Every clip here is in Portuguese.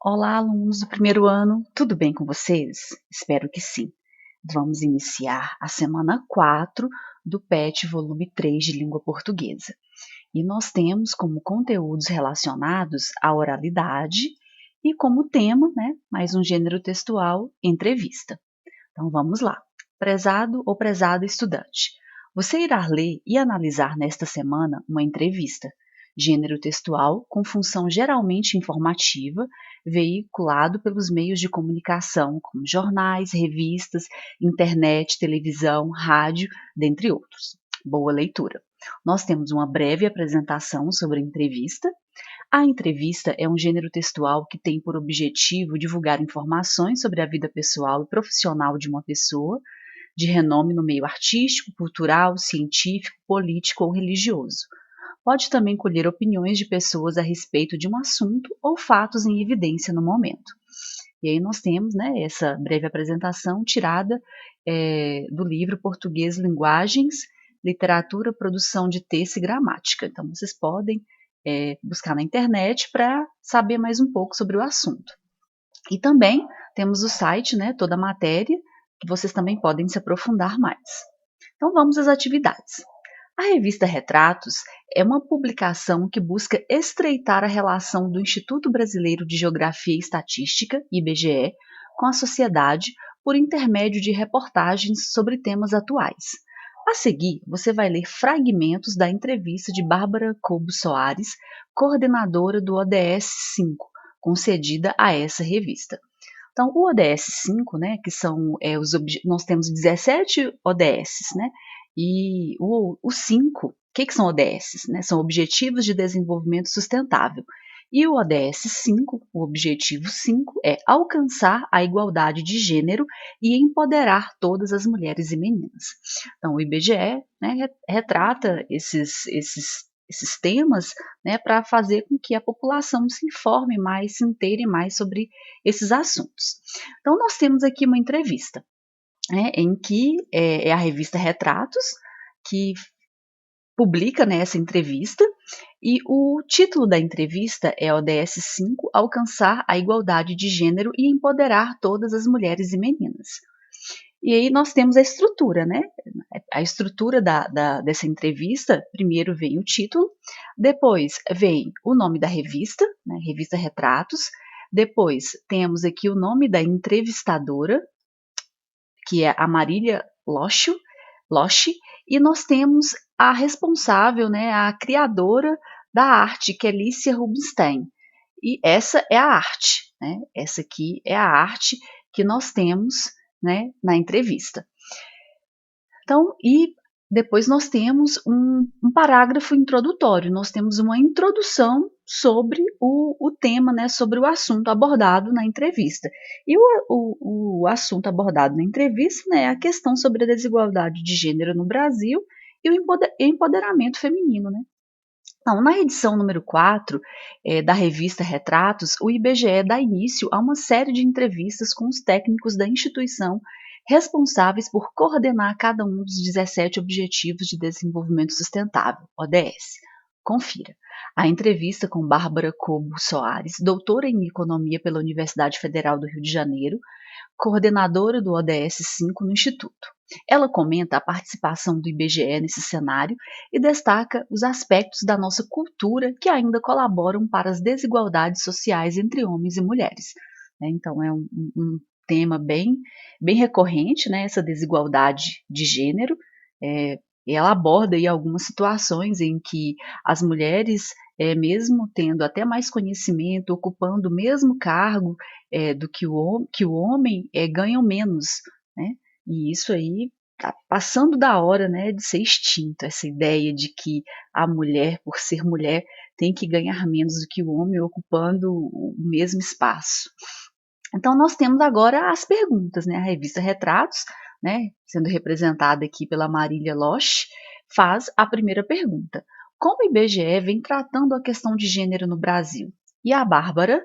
Olá, alunos do primeiro ano, tudo bem com vocês? Espero que sim. Vamos iniciar a semana 4 do PET volume 3 de língua portuguesa. E nós temos como conteúdos relacionados a oralidade e como tema, mais um gênero textual, entrevista. Então vamos lá. Prezado ou prezada estudante, você irá ler e analisar nesta semana uma entrevista, gênero textual com função geralmente informativa, veiculado pelos meios de comunicação como jornais, revistas, internet, televisão, rádio, dentre outros. Boa leitura. Nós temos uma breve apresentação sobre a entrevista. A entrevista é um gênero textual que tem por objetivo divulgar informações sobre a vida pessoal e profissional de uma pessoa de renome no meio artístico, cultural, científico, político ou religioso. Pode também colher opiniões de pessoas a respeito de um assunto ou fatos em evidência no momento. E aí nós temos essa breve apresentação tirada do livro Português Linguagens, Literatura, Produção de Texto e Gramática. Então vocês podem buscar na internet para saber mais um pouco sobre o assunto. E também temos o site, toda a matéria, que vocês também podem se aprofundar mais. Então vamos às atividades. A revista Retratos é uma publicação que busca estreitar a relação do Instituto Brasileiro de Geografia e Estatística, IBGE, com a sociedade por intermédio de reportagens sobre temas atuais. A seguir, você vai ler fragmentos da entrevista de Bárbara Cobo Soares, coordenadora do ODS 5, concedida a essa revista. Então, o ODS 5, que são nós temos 17 ODS, e o 5, o que são ODS? São Objetivos de Desenvolvimento Sustentável. E o ODS 5, o objetivo 5, é alcançar a igualdade de gênero e empoderar todas as mulheres e meninas. Então, o IBGE retrata esses temas para fazer com que a população se informe mais, se inteire mais sobre esses assuntos. Então, nós temos aqui uma entrevista, em que é a revista Retratos, que publica essa entrevista, e o título da entrevista é ODS 5, Alcançar a Igualdade de Gênero e Empoderar Todas as Mulheres e Meninas. E aí nós temos a estrutura, A estrutura dessa entrevista, primeiro vem o título, depois vem o nome da revista, Revista Retratos, depois temos aqui o nome da entrevistadora, que é a Marília Loche, e nós temos a responsável, a criadora da arte, que é Lícia Rubinstein. E essa é a arte, Essa aqui é a arte que nós temos, na entrevista. Então, e depois nós temos um parágrafo introdutório, nós temos uma introdução sobre o tema, sobre o assunto abordado na entrevista. E o assunto abordado na entrevista é a questão sobre a desigualdade de gênero no Brasil e o empoderamento feminino. Então, na edição número 4 da revista Retratos, o IBGE dá início a uma série de entrevistas com os técnicos da instituição responsáveis por coordenar cada um dos 17 Objetivos de Desenvolvimento Sustentável, ODS. Confira. A entrevista com Bárbara Cobo Soares, doutora em Economia pela Universidade Federal do Rio de Janeiro, coordenadora do ODS 5 no Instituto. Ela comenta a participação do IBGE nesse cenário e destaca os aspectos da nossa cultura que ainda colaboram para as desigualdades sociais entre homens e mulheres. Então, é um tema bem recorrente, essa desigualdade de gênero. Ela aborda aí algumas situações em que as mulheres, mesmo tendo até mais conhecimento, ocupando o mesmo cargo do que o homem, ganham menos, E isso aí está passando da hora, de ser extinto, essa ideia de que a mulher, por ser mulher, tem que ganhar menos do que o homem, ocupando o mesmo espaço. Então, nós temos agora as perguntas, A revista Retratos, sendo representada aqui pela Marília Loche, faz a primeira pergunta. Como o IBGE vem tratando a questão de gênero no Brasil? E a Bárbara,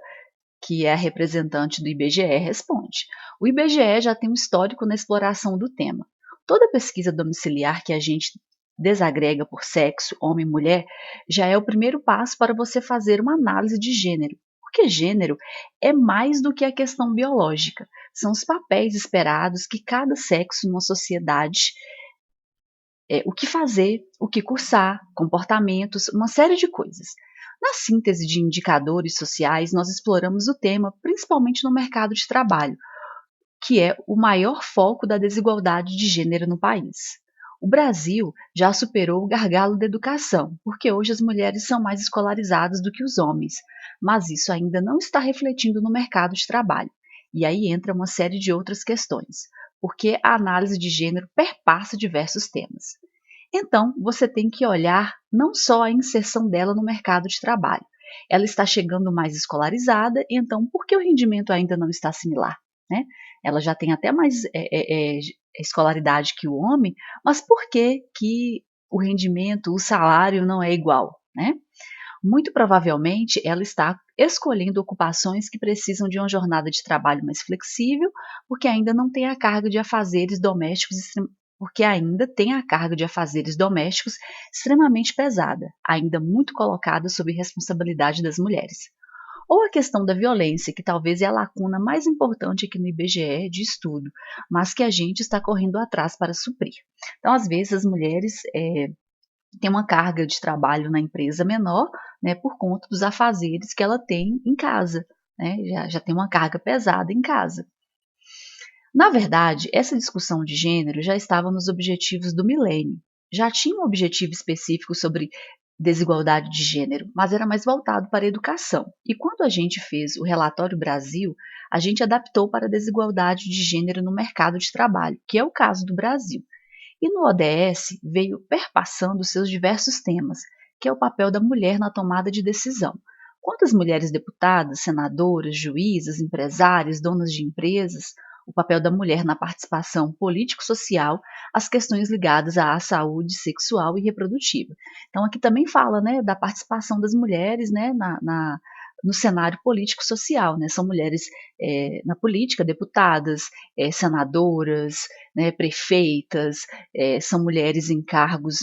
que é a representante do IBGE, responde. O IBGE já tem um histórico na exploração do tema. Toda pesquisa domiciliar que a gente desagrega por sexo, homem e mulher, já é o primeiro passo para você fazer uma análise de gênero, Porque gênero é mais do que a questão biológica, são os papéis esperados que cada sexo numa sociedade o que fazer, o que cursar, comportamentos, uma série de coisas. Na síntese de indicadores sociais, nós exploramos o tema principalmente no mercado de trabalho, que é o maior foco da desigualdade de gênero no país. O Brasil já superou o gargalo da educação, porque hoje as mulheres são mais escolarizadas do que os homens, mas isso ainda não está refletindo no mercado de trabalho. E aí entra uma série de outras questões, porque a análise de gênero perpassa diversos temas. Então, você tem que olhar não só a inserção dela no mercado de trabalho. Ela está chegando mais escolarizada, então por que o rendimento ainda não está similar? Né? Ela já tem até mais escolaridade que o homem, mas por que o rendimento, o salário não é igual? Né? Muito provavelmente ela está escolhendo ocupações que precisam de uma jornada de trabalho mais flexível, porque ainda não tem a carga de afazeres domésticos porque ainda tem a carga de afazeres domésticos extremamente pesada, ainda muito colocada sob responsabilidade das mulheres. Ou a questão da violência, que talvez é a lacuna mais importante aqui no IBGE de estudo, mas que a gente está correndo atrás para suprir. Então, às vezes, as mulheres tem uma carga de trabalho na empresa menor, né, por conta dos afazeres que ela tem em casa, né, já tem uma carga pesada em casa. Na verdade, essa discussão de gênero já estava nos objetivos do milênio. Já tinha um objetivo específico sobre desigualdade de gênero, mas era mais voltado para a educação. E quando a gente fez o relatório Brasil, a gente adaptou para a desigualdade de gênero no mercado de trabalho, que é o caso do Brasil. E no ODS veio perpassando seus diversos temas, que é o papel da mulher na tomada de decisão. Quantas mulheres deputadas, senadoras, juízas, empresárias, donas de empresas, o papel da mulher na participação político-social, as questões ligadas à saúde sexual e reprodutiva. Então, aqui também fala, né, da participação das mulheres, né, no cenário político-social, né? São mulheres na política, deputadas, senadoras, né, prefeitas, são mulheres em cargos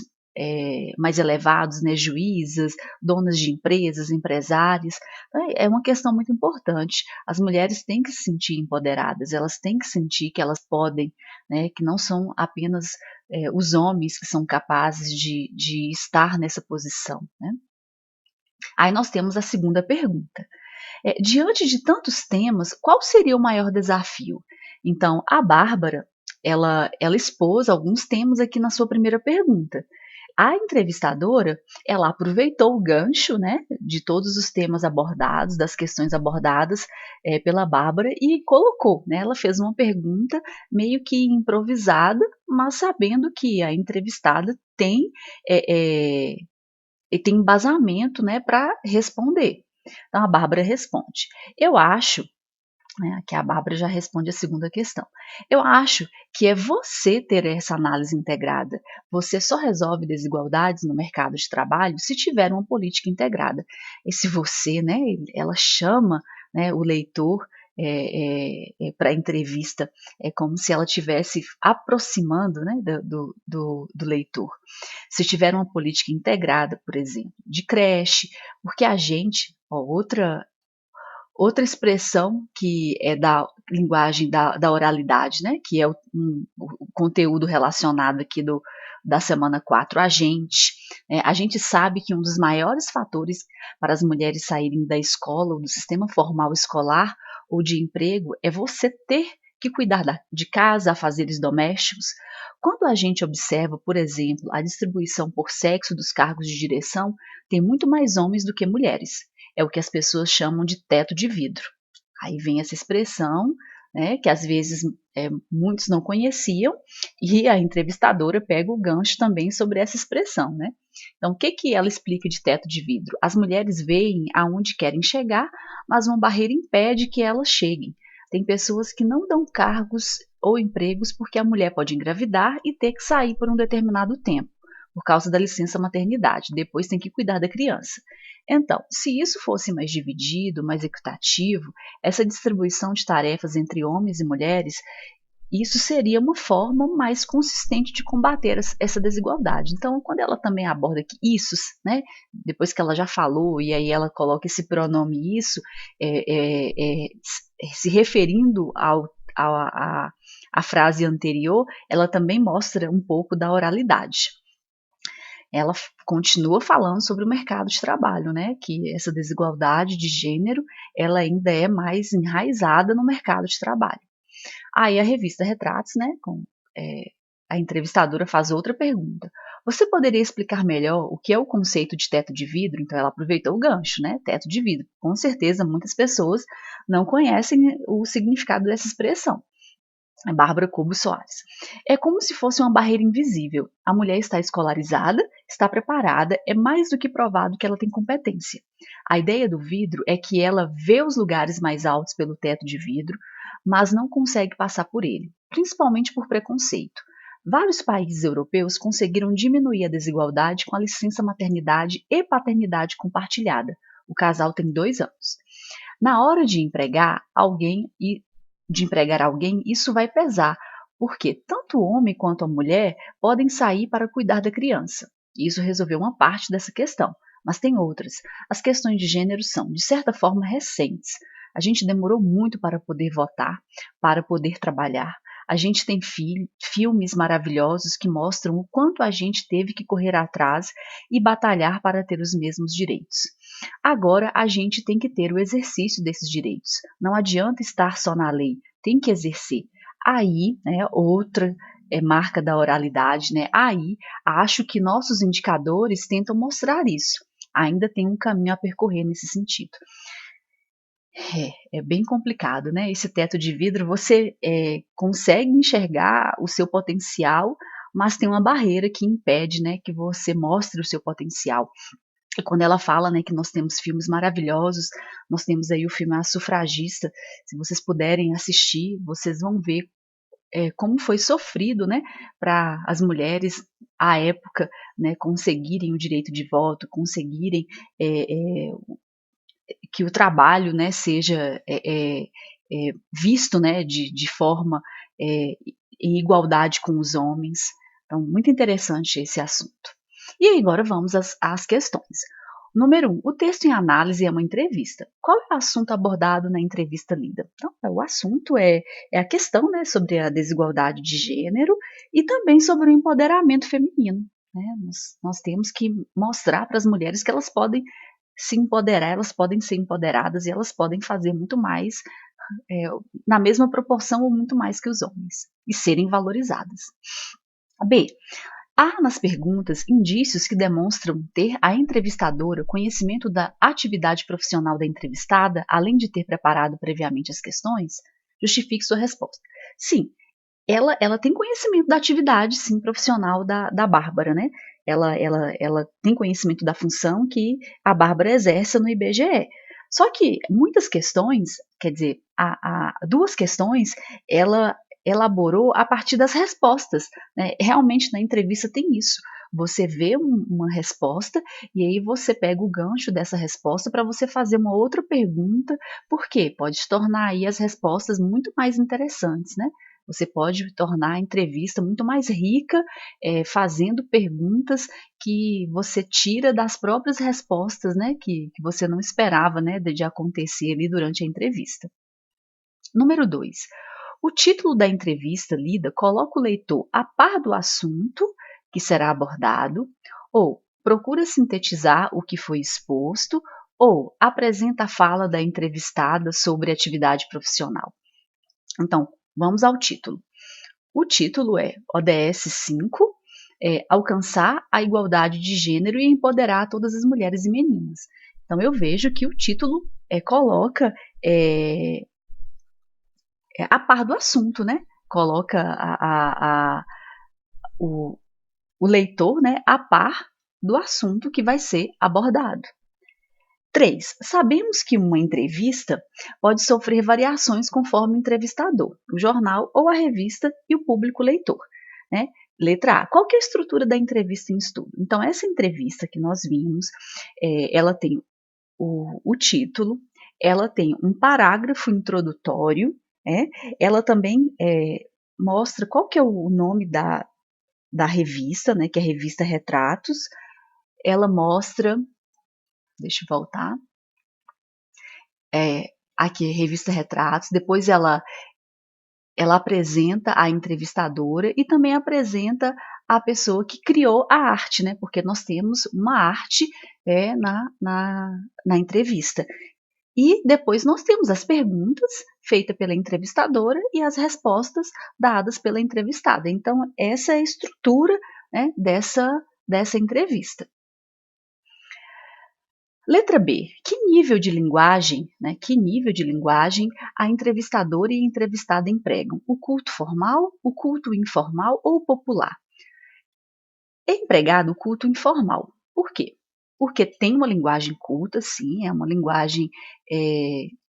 mais elevados, né, juízas, donas de empresas, empresárias. É uma questão muito importante. As mulheres têm que se sentir empoderadas, elas têm que sentir que elas podem, né, que não são apenas os homens que são capazes de estar nessa posição. Né? Aí nós temos a segunda pergunta. Diante de tantos temas, qual seria o maior desafio? Então, a Bárbara, ela expôs alguns temas aqui na sua primeira pergunta. A entrevistadora, ela aproveitou o gancho, né, de todos os temas abordados, das questões abordadas pela Bárbara e colocou, né, ela fez uma pergunta meio que improvisada, mas sabendo que a entrevistada tem embasamento, né, para responder. Então a Bárbara responde. Eu acho, né, que a Bárbara já responde a segunda questão. Eu acho que é você ter essa análise integrada. Você só resolve desigualdades no mercado de trabalho se tiver uma política integrada. Esse você, né, ela chama, né, o leitor para a entrevista, é como se ela estivesse aproximando, né, do leitor. Se tiver uma política integrada, por exemplo, de creche, porque a gente, ó, outra expressão que é da linguagem da oralidade, né, que é o conteúdo relacionado aqui da semana 4, a gente sabe que um dos maiores fatores para as mulheres saírem da escola ou do sistema formal escolar ou de emprego é você ter que cuidar de casa, afazeres domésticos. Quando a gente observa, por exemplo, a distribuição por sexo dos cargos de direção, tem muito mais homens do que mulheres. É o que as pessoas chamam de teto de vidro. Aí vem essa expressão, né, que às vezes muitos não conheciam, e a entrevistadora pega o gancho também sobre essa expressão. Né? Então, o que ela explica de teto de vidro? As mulheres veem aonde querem chegar, mas uma barreira impede que elas cheguem. Tem pessoas que não dão cargos ou empregos porque a mulher pode engravidar e ter que sair por um determinado tempo, por causa da licença maternidade. Depois tem que cuidar da criança. Então, se isso fosse mais dividido, mais equitativo, essa distribuição de tarefas entre homens e mulheres, isso seria uma forma mais consistente de combater essa desigualdade. Então, quando ela também aborda que isso, né, depois que ela já falou, e aí ela coloca esse pronome isso, se referindo à frase anterior, ela também mostra um pouco da oralidade. Ela continua falando sobre o mercado de trabalho, né, que essa desigualdade de gênero, ela ainda é mais enraizada no mercado de trabalho. Aí a revista Retratos, né, a entrevistadora faz outra pergunta. Você poderia explicar melhor o que é o conceito de teto de vidro? Então ela aproveitou o gancho, né? Teto de vidro. Com certeza muitas pessoas não conhecem o significado dessa expressão. Bárbara Cubo Soares. É como se fosse uma barreira invisível. A mulher está escolarizada, está preparada, é mais do que provado que ela tem competência. A ideia do vidro é que ela vê os lugares mais altos pelo teto de vidro, mas não consegue passar por ele, principalmente por preconceito. Vários países europeus conseguiram diminuir a desigualdade com a licença maternidade e paternidade compartilhada. O casal tem 2 anos. Na hora de empregar alguém, isso vai pesar, porque tanto o homem quanto a mulher podem sair para cuidar da criança. Isso resolveu uma parte dessa questão, mas tem outras. As questões de gênero são, de certa forma, recentes. A gente demorou muito para poder votar, para poder trabalhar. A gente tem filmes maravilhosos que mostram o quanto a gente teve que correr atrás e batalhar para ter os mesmos direitos. Agora a gente tem que ter o exercício desses direitos. Não adianta estar só na lei, tem que exercer. Aí, né, outra marca da oralidade, né? Aí acho que nossos indicadores tentam mostrar isso. Ainda tem um caminho a percorrer nesse sentido. É bem complicado, né? Esse teto de vidro, você consegue enxergar o seu potencial, mas tem uma barreira que impede, né, que você mostre o seu potencial. E quando ela fala, né, que nós temos filmes maravilhosos, nós temos aí o filme A Sufragista, se vocês puderem assistir, vocês vão ver como foi sofrido, né, para as mulheres à época, né, conseguirem o direito de voto, conseguirem que o trabalho, né, seja visto, né, de forma em igualdade com os homens. Então, muito interessante esse assunto. E aí, agora vamos às questões. Número 1. O texto em análise é uma entrevista. Qual é o assunto abordado na entrevista lida? Então, o assunto é a questão, né, sobre a desigualdade de gênero e também sobre o empoderamento feminino. Né? Nós temos que mostrar para as mulheres que elas podem se empoderar, elas podem ser empoderadas e elas podem fazer muito mais, na mesma proporção ou muito mais que os homens, e serem valorizadas. B. Há nas perguntas indícios que demonstram ter a entrevistadora conhecimento da atividade profissional da entrevistada, além de ter preparado previamente as questões? Justifique sua resposta. Sim, ela tem conhecimento da atividade, sim, profissional da Bárbara, né? Ela tem conhecimento da função que a Bárbara exerce no IBGE. Só que muitas questões, quer dizer, duas questões, ela elaborou a partir das respostas. Né? Realmente na entrevista tem isso. Você vê uma resposta e aí você pega o gancho dessa resposta para você fazer uma outra pergunta, porque pode tornar aí as respostas muito mais interessantes, né? Você pode tornar a entrevista muito mais rica, fazendo perguntas que você tira das próprias respostas, né, que você não esperava, né, de acontecer ali durante a entrevista. Número 2. O título da entrevista lida coloca o leitor a par do assunto que será abordado, ou procura sintetizar o que foi exposto, ou apresenta a fala da entrevistada sobre atividade profissional. Então, vamos ao título. O título é ODS 5, alcançar a igualdade de gênero e empoderar todas as mulheres e meninas. Então eu vejo que o título coloca a par do assunto, né? Coloca o, o leitor, né, a par do assunto que vai ser abordado. 3. Sabemos que uma entrevista pode sofrer variações conforme o entrevistador, o jornal ou a revista e o público leitor. Né? Letra A. Qual que é a estrutura da entrevista em estudo? Então, essa entrevista que nós vimos, ela tem o título, ela tem um parágrafo introdutório, ela também mostra qual que é o nome da revista, né, que é a revista Retratos. Ela mostra, deixa eu voltar, aqui, revista Retratos. Depois ela apresenta a entrevistadora e também apresenta a pessoa que criou a arte, né? Porque nós temos uma arte na entrevista. E depois nós temos as perguntas feitas pela entrevistadora e as respostas dadas pela entrevistada. Então, essa é a estrutura, né, dessa entrevista. Letra B. Que nível de linguagem, né, que nível de linguagem a entrevistadora e a entrevistada empregam? O culto formal, o culto informal ou o popular? É empregado o culto informal. Por quê? Porque tem uma linguagem culta, sim, é uma linguagem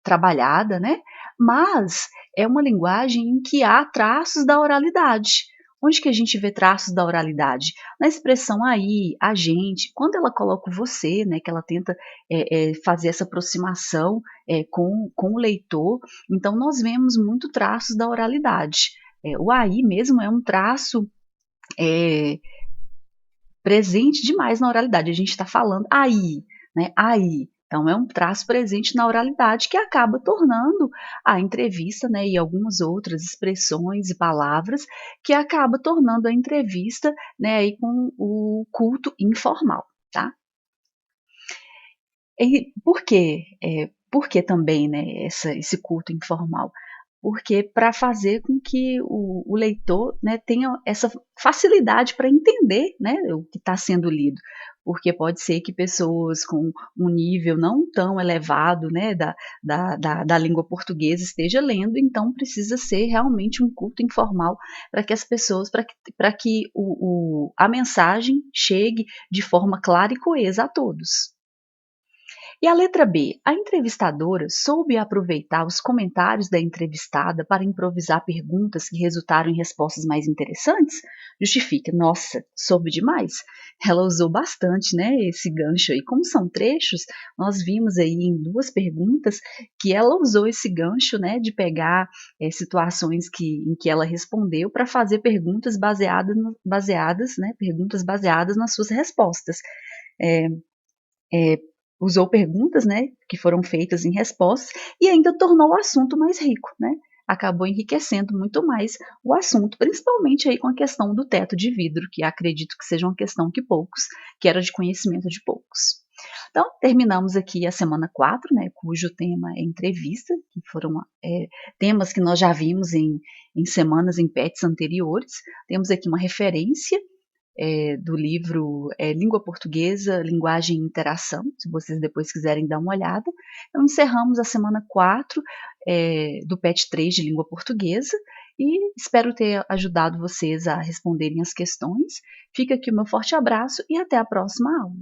trabalhada, né? Mas é uma linguagem em que há traços da oralidade. Onde que a gente vê traços da oralidade? Na expressão aí, a gente, quando ela coloca o você, né, que ela tenta fazer essa aproximação com o leitor, então nós vemos muito traços da oralidade. O aí mesmo é um traço é, presente demais na oralidade. A gente está falando aí, né? Aí. Então, é um traço presente na oralidade que acaba tornando a entrevista, né, e algumas outras expressões e palavras que acaba tornando a entrevista, né, aí com o culto informal, tá? E por que também, né, esse culto informal? Porque para fazer com que o leitor, né, tenha essa facilidade para entender, né, o que está sendo lido. Porque pode ser que pessoas com um nível não tão elevado, né, da língua portuguesa esteja lendo, então precisa ser realmente um culto informal para que as pessoas, para que a mensagem chegue de forma clara e coesa a todos. E a letra B, a entrevistadora soube aproveitar os comentários da entrevistada para improvisar perguntas que resultaram em respostas mais interessantes? Justifica, nossa, soube demais. Ela usou bastante, né, esse gancho aí. Como são trechos, nós vimos aí em duas perguntas que ela usou esse gancho, né, de pegar situações em que ela respondeu para fazer perguntas perguntas baseadas nas suas respostas. É, é, Usou perguntas, né, que foram feitas em respostas e ainda tornou o assunto mais rico, né? Acabou enriquecendo muito mais o assunto, principalmente aí com a questão do teto de vidro, que acredito que seja uma questão que era de conhecimento de poucos. Então, terminamos aqui a semana 4, né, cujo tema é entrevista, que foram temas que nós já vimos em semanas, em PETs anteriores. Temos aqui uma referência do livro Língua Portuguesa, Linguagem e Interação, se vocês depois quiserem dar uma olhada. Então, encerramos a semana 4 do PET 3 de Língua Portuguesa e espero ter ajudado vocês a responderem as questões. Fica aqui o meu forte abraço e até a próxima aula.